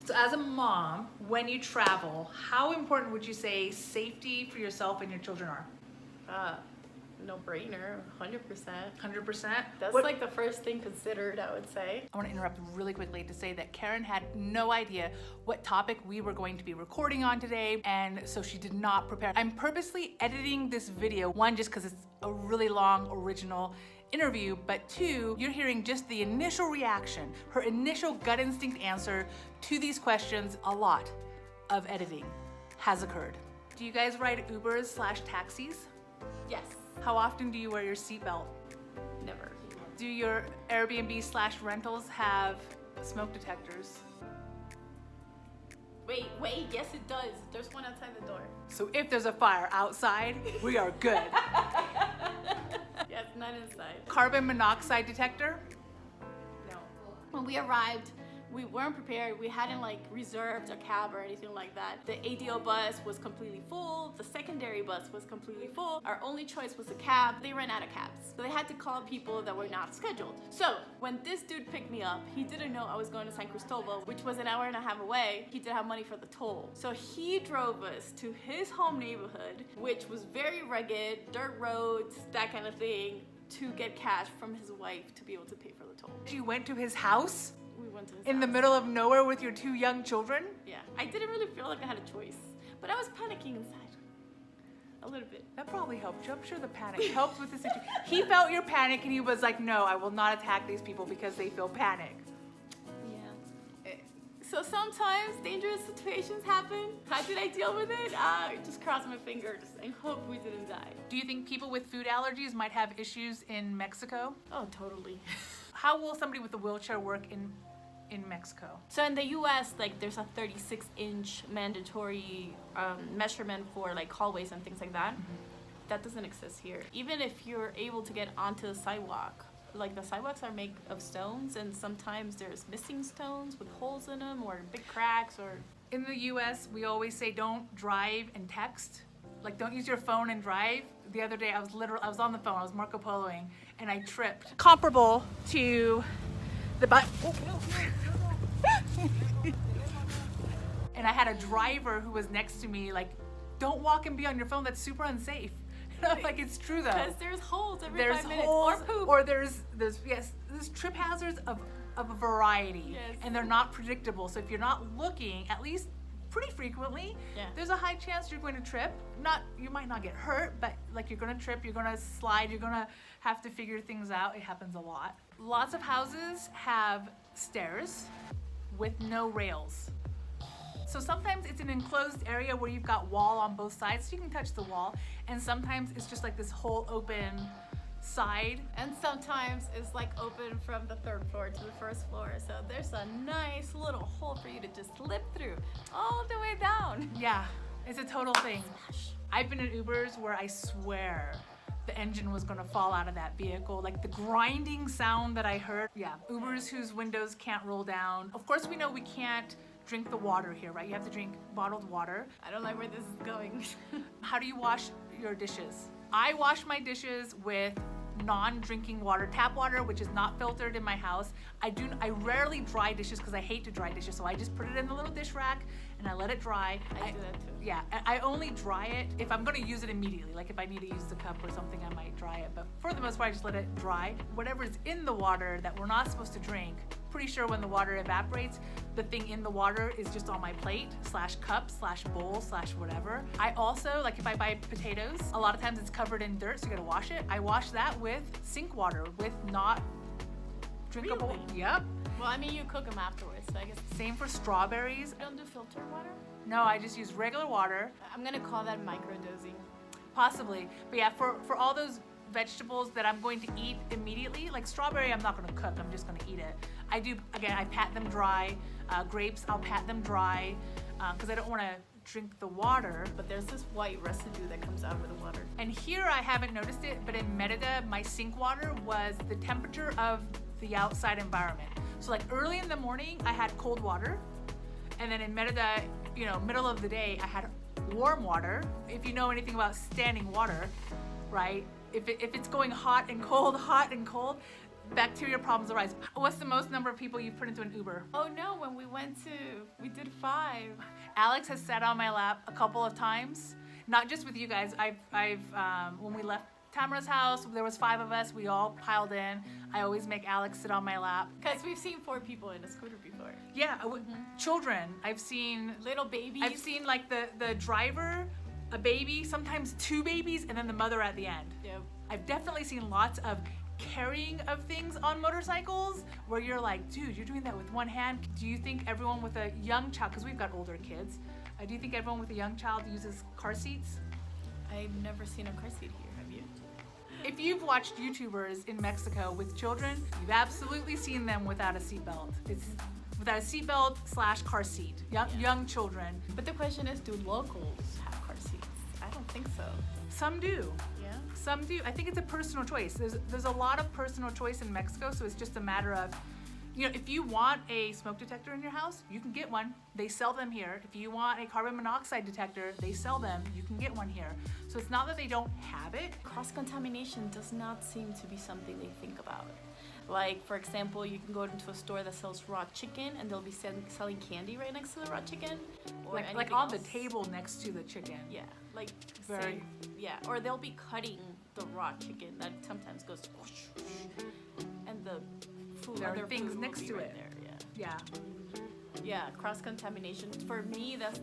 So as a mom, when you travel, how important would you say safety for yourself and your children are? No brainer, 100%. 100%? That's like the first thing considered, I would say. I want to interrupt really quickly to say that Karen had no idea what topic we were going to be recording on today, and so she did not prepare. I'm purposely editing this video, one, just because it's a really long, original interview, but two, you're hearing just the initial reaction, her initial gut instinct answer to these questions. A lot of editing has occurred. Do you guys ride Ubers/taxis? Yes. How often do you wear your seatbelt? Never. Do your Airbnb/rentals have smoke detectors? Wait, yes it does. There's one outside the door. So if there's a fire outside, we are good. Yes, not inside. Carbon monoxide detector? No. When we arrived, we weren't prepared. We hadn't like reserved a cab or anything like that. The ADO bus was completely full. The secondary bus was completely full. Our only choice was a cab. They ran out of cabs. So they had to call people that were not scheduled. So when this dude picked me up, he didn't know I was going to San Cristobal, which was an hour and a half away. He didn't have money for the toll. So he drove us to his home neighborhood, which was very rugged, dirt roads, that kind of thing, to get cash from his wife to be able to pay for the toll. You went to his house? We went to his In the house. middle of nowhere with your 2 young children? Yeah, I didn't really feel like I had a choice, but I was panicking inside a little bit. That probably helped you. I'm sure the panic helped with the situation. He felt your panic and he was like, no, I will not attack these people because they feel panic. Yeah. So sometimes dangerous situations happen. How did I deal with it? Just cross my fingers and hope we didn't die. Do you think people with food allergies might have issues in Mexico? Oh, totally. How will somebody with a wheelchair work in Mexico? So in the US, like there's a 36-inch mandatory measurement for like hallways and things like that. Mm-hmm. That doesn't exist here. Even if you're able to get onto the sidewalk, like the sidewalks are made of stones and sometimes there's missing stones with holes in them or big cracks or... In the US, we always say don't drive and text. Like don't use your phone and drive. The other day I was on the phone, I was Marco Poloing, and I tripped. Comparable to the and I had a driver who was next to me like, don't walk and be on your phone, that's super unsafe. Like it's true though. Because there's holes every There's 5 minutes holes, or poop. or there's trip hazards of a variety. Yes. And they're not predictable. So if you're not looking at least pretty frequently, yeah, there's a high chance you're going to trip. You might not get hurt, but like you're going to trip, you're going to slide, you're going to have to figure things out. It happens a lot. Lots of houses have stairs with no rails. So sometimes it's an enclosed area where you've got wall on both sides so you can touch the wall, and sometimes it's just like this whole open side. And sometimes it's like open from the 3rd floor to the 1st floor. So there's a nice little hole for you to just slip through all the way down. Yeah, it's a total thing. I've been in Ubers where I swear the engine was gonna fall out of that vehicle. Like the grinding sound that I heard. Yeah, Ubers whose windows can't roll down. Of course we know we can't drink the water here, right? You have to drink bottled water. I don't like where this is going. How do you wash your dishes? I wash my dishes with non-drinking water, tap water, which is not filtered in my house. I rarely dry dishes because I hate to dry dishes, so I just put it in the little dish rack and I let it dry. I do that too. Yeah, I only dry it if I'm gonna use it immediately. Like if I need to use the cup or something, I might dry it. But for the most part, I just let it dry. Whatever's in the water that we're not supposed to drink, pretty sure when the water evaporates, the thing in the water is just on my plate /cup /bowl /whatever. I also, like if I buy potatoes, a lot of times it's covered in dirt, so you gotta wash it. I wash that with sink water, with not drinkable. Really? Yep. Well, I mean, you cook them afterwards, so I guess. Same for strawberries. You don't do filtered water? No, I just use regular water. I'm gonna call that microdosing. Possibly. But yeah, for all those vegetables that I'm going to eat immediately, like strawberry, I'm not gonna cook, I'm just gonna eat it. I do, again, I pat them dry. Grapes, I'll pat them dry because I don't wanna drink the water. But there's this white residue that comes out of the water. And here I haven't noticed it, but in Merida, my sink water was the temperature of the outside environment. So like early in the morning, I had cold water. And then in Merida, middle of the day, I had warm water. If you know anything about standing water, right? If it's going hot and cold, bacteria problems arise. What's the most number of people you've put into an Uber? Oh no, when we did 5. Alex has sat on my lap a couple of times, not just with you guys. I've when we left Tamara's house, there was 5 of us. We all piled in. I always make Alex sit on my lap. Because we've seen 4 people in a scooter before. Yeah, children. I've seen Little babies. I've seen like the driver, a baby, sometimes 2 babies, and then the mother at the end. Yep. I've definitely seen lots of carrying of things on motorcycles where you're like, dude, you're doing that with one hand. Do you think everyone with a young child, because we've got older kids, do you think everyone with a young child uses car seats? I've never seen a car seat here, have you? If you've watched YouTubers in Mexico with children, you've absolutely seen them without a seatbelt. It's without a seatbelt / car seat. Young children. But the question is, do locals have car seats? I don't think so. Some do. Yeah? Some do. I think it's a personal choice. There's a lot of personal choice in Mexico, so it's just a matter of, if you want a smoke detector in your house, you can get one. They sell them here. If you want a carbon monoxide detector, they sell them. You can get one here. So it's not that they don't have it. Cross-contamination does not seem to be something they think about. Like, for example, you can go into a store that sells raw chicken and they'll be selling candy right next to the raw chicken. Or like on the table next to the chicken. Yeah, like Very. Yeah, or they'll be cutting the raw chicken that sometimes goes whoosh, and the food, There are other things food will next be to right it. there. Yeah. Yeah, cross-contamination. For me, that's,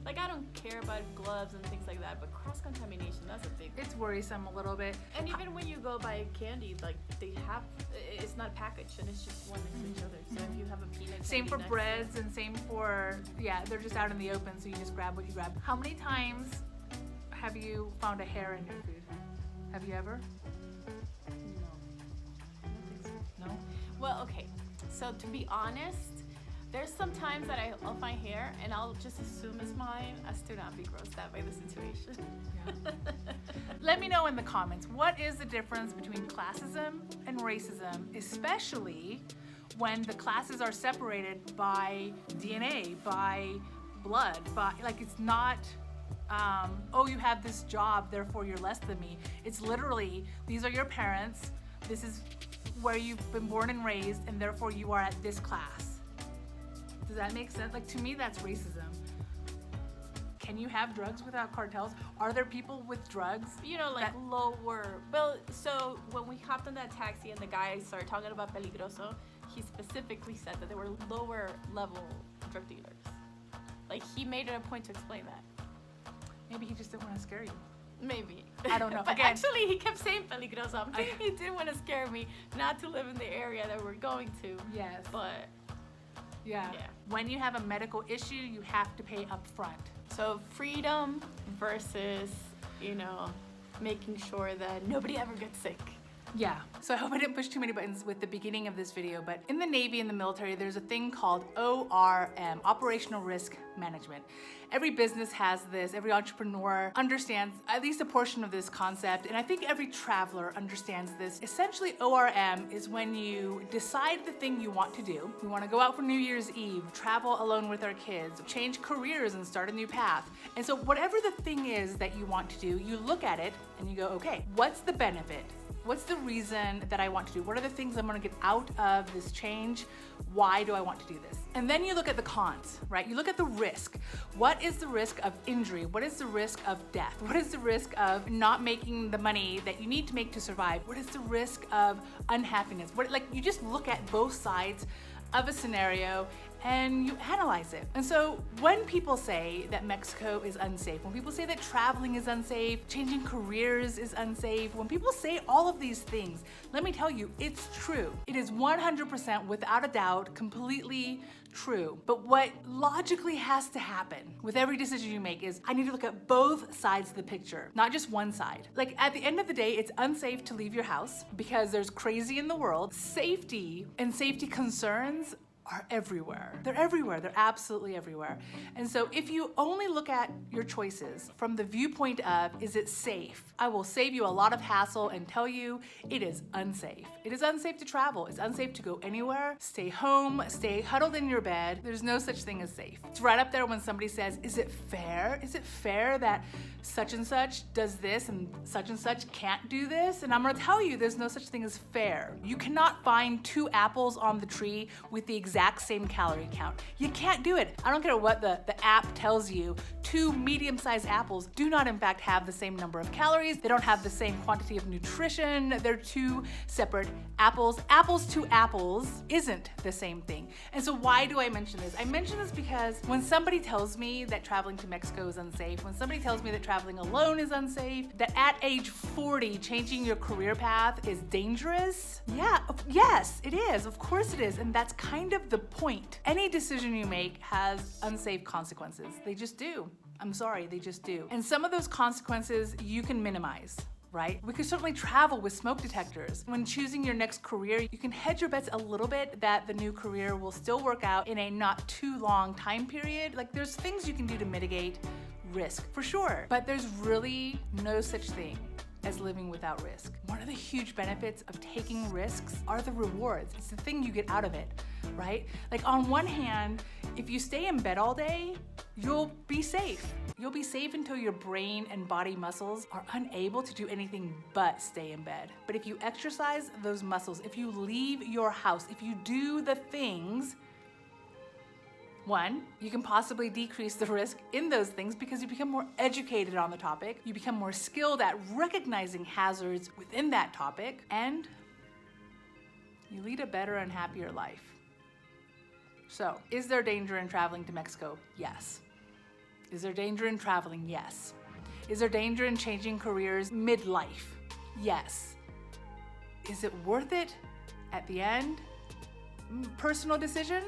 like, I don't care about gloves and things like that, but cross-contamination, that's a big It's worrisome a little bit. And even when you go buy candy, like, they have, it's not packaged and it's just one next to each other. So if you have a peanut Same candy for next breads and same for, they're just out in the open, so you just grab what you grab. How many times have you found a hair in your food? Have you ever? No. I don't think so. No? Well, okay. So to be honest, there's some times that I'll find hair and I'll just assume it's mine as to not be grossed out by the situation. Yeah. Let me know in the comments, what is the difference between classism and racism, especially when the classes are separated by DNA, by blood, by, like, it's not, oh, you have this job, therefore you're less than me. It's literally, these are your parents, this is where you've been born and raised, and therefore you are at this class. Does that make sense? Like, to me, that's racism. Can you have drugs without cartels? Are there people with drugs? You know, like lower. Well, so when we hopped on that taxi and the guy started talking about peligroso, he specifically said that there were lower level drug dealers. Like, he made it a point to explain that. Maybe he just didn't want to scare you. Maybe. I don't know. But Again, actually, he kept saying peligroso. I'm thinking he didn't want to scare me not to live in the area that we're going to. yes. But Yeah. Yeah. When you have a medical issue, you have to pay up front. so freedom versus, making sure that nobody ever gets sick. Yeah. So I hope I didn't push too many buttons with the beginning of this video, but in the Navy and the military, there's a thing called ORM, Operational Risk Management. Every business has this, every entrepreneur understands at least a portion of this concept, and I think every traveler understands this. Essentially, ORM is when you decide the thing you want to do. We want to go out for New Year's Eve, travel alone with our kids, change careers and start a new path. And so whatever the thing is that you want to do, you look at it and you go, okay, what's the benefit? What's the reason that I want to do? What are the things I'm gonna get out of this change? Why do I want to do this? And then you look at the cons, right? You look at the risk. What is the risk of injury? What is the risk of death? What is the risk of not making the money that you need to make to survive? What is the risk of unhappiness? You just look at both sides of a scenario and you analyze it. And so when people say that Mexico is unsafe, when people say that traveling is unsafe, changing careers is unsafe, when people say all of these things, let me tell you, it's true. It is 100% without a doubt, completely true. But what logically has to happen with every decision you make is I need to look at both sides of the picture, not just one side. Like, at the end of the day, it's unsafe to leave your house because there's crazy in the world. Safety and safety concerns are everywhere. They're everywhere. They're absolutely everywhere. And so if you only look at your choices from the viewpoint of, is it safe? I will save you a lot of hassle and tell you it is unsafe. It is unsafe to travel. It's unsafe to go anywhere. Stay home, stay huddled in your bed. There's no such thing as safe. It's right up there when somebody says, is it fair? Is it fair that such and such does this and such can't do this? And I'm gonna tell you, there's no such thing as fair. You cannot find 2 apples on the tree with the exact same calorie count. You can't do it. I don't care what the app tells you. 2 medium-sized apples do not in fact have the same number of calories. They don't have the same quantity of nutrition. They're 2 separate apples. Apples to apples isn't the same thing. And so why do I mention this? I mention this because when somebody tells me that traveling to Mexico is unsafe, when somebody tells me that traveling alone is unsafe, that at age 40 changing your career path is dangerous, yes, it is. Of course it is. And that's kind of the point. Any decision you make has unsafe consequences. They just do. I'm sorry, they just do. And some of those consequences you can minimize, right? We could certainly travel with smoke detectors. When choosing your next career, you can hedge your bets a little bit that the new career will still work out in a not too long time period. Like, there's things you can do to mitigate risk, for sure. But there's really no such thing as living without risk. One of the huge benefits of taking risks are the rewards. It's the thing you get out of it, right? Like, on one hand, if you stay in bed all day, you'll be safe. You'll be safe until your brain and body muscles are unable to do anything but stay in bed. But if you exercise those muscles, if you leave your house, if you do the things, one, you can possibly decrease the risk in those things because you become more educated on the topic, you become more skilled at recognizing hazards within that topic, and you lead a better and happier life. So, is there danger in traveling to Mexico? Yes. Is there danger in traveling? Yes. Is there danger in changing careers midlife? Yes. Is it worth it at the end? Personal decision?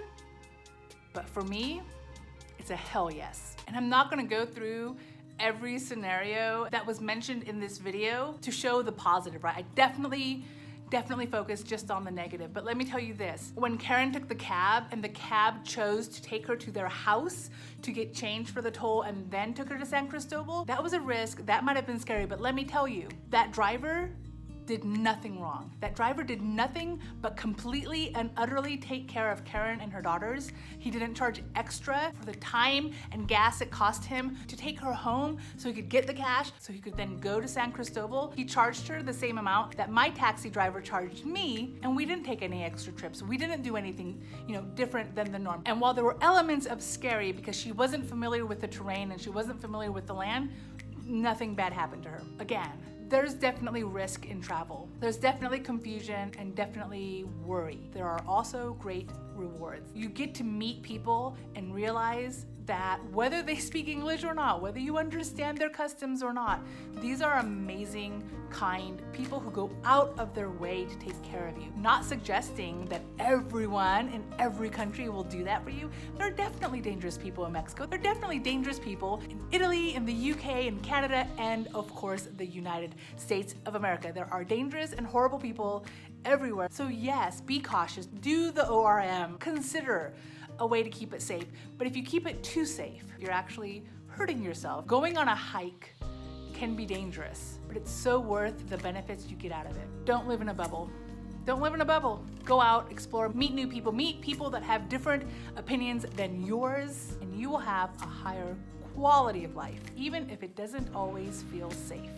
But for me, it's a hell yes. And I'm not gonna go through every scenario that was mentioned in this video to show the positive, right? I definitely focus just on the negative. But let me tell you this, when Karen took the cab and the cab chose to take her to their house to get change for the toll and then took her to San Cristobal, that was a risk. That might have been scary, but let me tell you, that driver did nothing wrong. That driver did nothing but completely and utterly take care of Karen and her daughters. He didn't charge extra for the time and gas it cost him to take her home so he could get the cash, so he could then go to San Cristobal. He charged her the same amount that my taxi driver charged me, and we didn't take any extra trips. We didn't do anything, different than the norm. And while there were elements of scary because she wasn't familiar with the terrain and she wasn't familiar with the land, nothing bad happened to her. Again, there's definitely risk in travel. There's definitely confusion and definitely worry. There are also great rewards. You get to meet people and realize that whether they speak English or not, whether you understand their customs or not, these are amazing, kind people who go out of their way to take care of you. Not suggesting that everyone in every country will do that for you. There are definitely dangerous people in Mexico. There are definitely dangerous people in Italy, in the UK, in Canada, and of course, the United States of America. There are dangerous and horrible people everywhere. So yes, be cautious, do the ORM, consider a way to keep it safe. But if you keep it too safe, you're actually hurting yourself. Going on a hike can be dangerous, but it's so worth the benefits you get out of it. Don't live in a bubble. Don't live in a bubble. Go out, explore, meet new people, meet people that have different opinions than yours, and you will have a higher quality of life, even if it doesn't always feel safe.